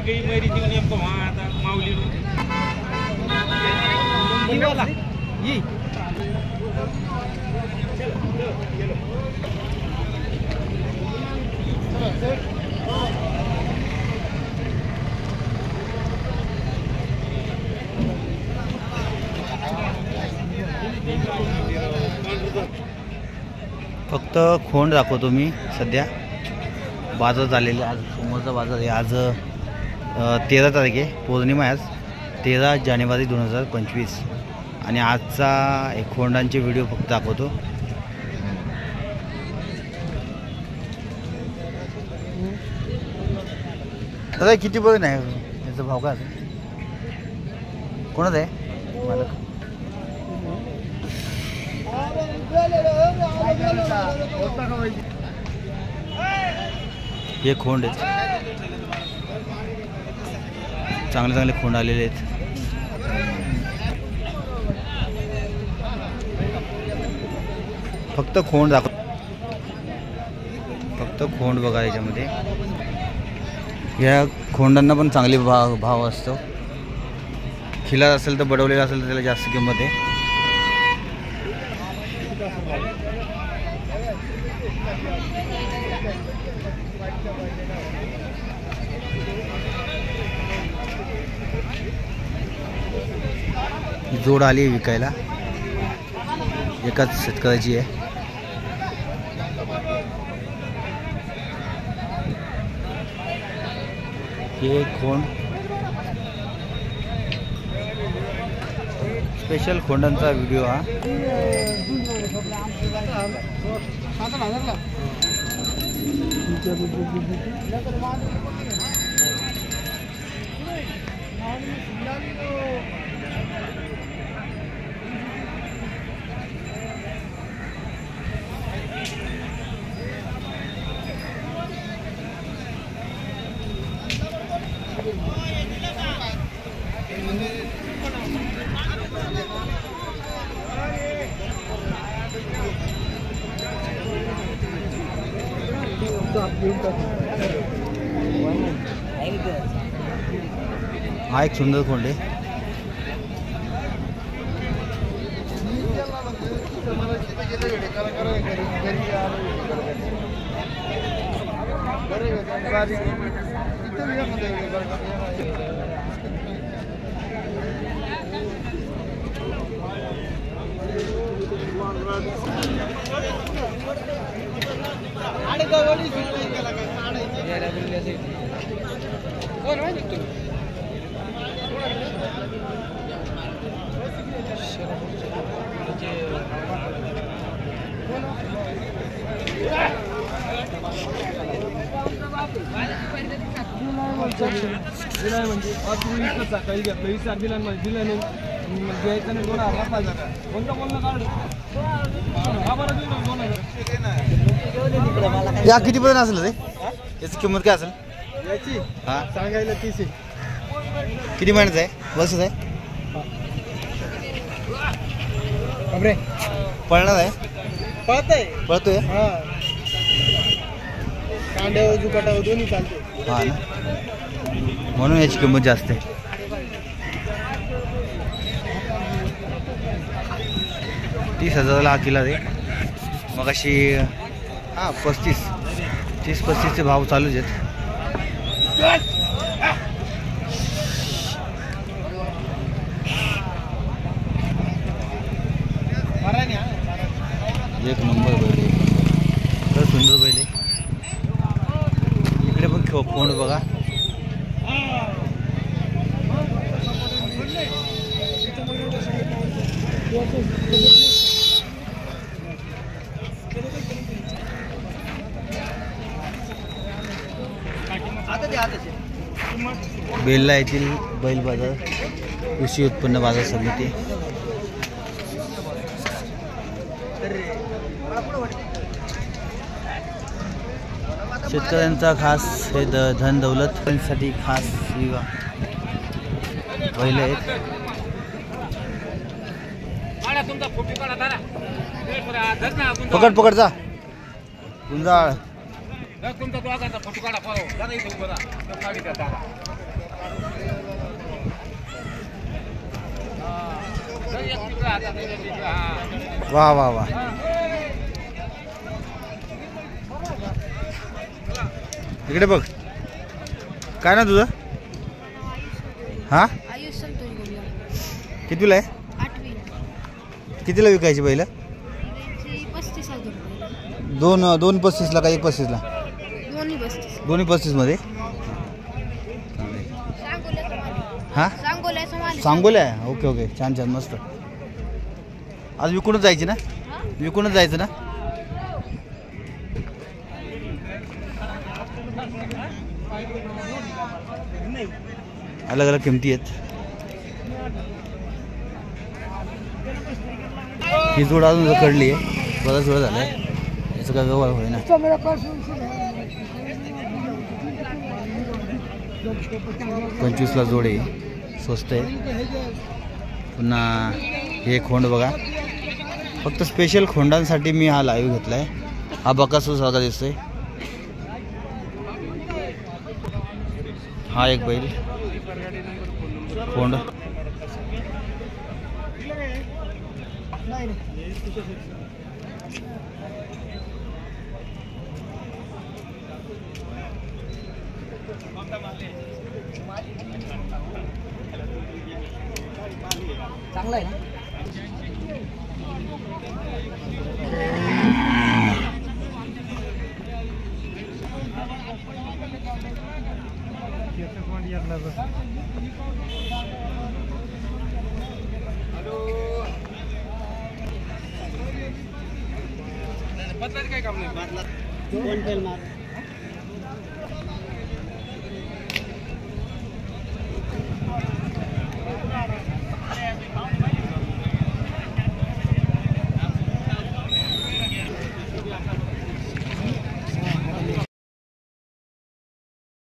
काही मैरी जीवन नेमकं आता माऊली ये फक्त खोंड दाखवतो मी सध्या. बाजार झालेले आज समोरचा बाजार आहे. आज 13 तारीख आहे, पौर्णिमा आहे आज 13 जानेवारी 2025 आणि आजचा एक खोंडांचे व्हिडिओ फक्त दाखवतो. दादा किती पर्यंत आहे याचा भाव काय कोणाचा आहे मालक? हे खोंड आहेत, चांगले चांगले खोंड आलेले आहेत. फक्त खोंड दाखव, फक्त खोंड बघा. याच्यामध्ये या खोंडांना पण चांगले भाव असतो. खिला असेल तर बडवलेला असेल तर त्याला जास्त किंमत आहे. जोड आली विकायला, एकाच शेतकऱ्याची आहे. हे खोंड स्पेशल खोंडांचा व्हिडिओ हा. हा एक सुंदर खोंड आहे. या किती पर्यंत असेल रे? याची किंमत काय असेल याची? हा सांगायला 30 आहे. किती महिन्याचं आहे? वर्षाचं आहे? पळणार आहे? पळतोय. कांड्यावर जुकाटावर दोन्ही चालते. हा ना, म्हणून याची किंमत जास्त आहे. $30,000 हा किला रे. मग अशी 30-35चे भाव चालूच आहेत. एक नंबर बैल आहे, तर सुंदर बैल आहे. इकडे पण खोंड बघा. बेल्ला येथील बैल बाजार कृषी उत्पन्न बाजार समिती. शेतकऱ्यांचा खास हे धन दौलतसाठी खास बैल आहेत. पकड पकड जा गुंजाळ. वा वा वा. इकडे बघ. काय ना तुझं? हा आयुष संतोष गोविंद कितीला आहे? 8वी. कितीला विकायची पहिलं? 35,000 रुपये. दोन 35ला का 1.35ला? दोन्ही 35. दोन्ही 35मध्ये. हां सांगोल्याचं माल. सांगोल्या आहे. ओके ओके छान छान मस्त. आज विकूनच जायची ना? विकूनच जायचं ना? अलग अलग किमती आहेत. ही जोड अजून कडली आहे. बराच वेळ झाला आहे. याचं काय व्यवहार होईना. 25ला जोड आहे. स्वस्त आहे. पुन्हा हे खोंड बघा. फक्त स्पेशल खोंडांसाठी मी हा लाईव्ह घेतला आहे. हा बकासूर सारखा दिसतोय. हा एक बैल खोंड. चांगला आहे ना. काय काम नाही.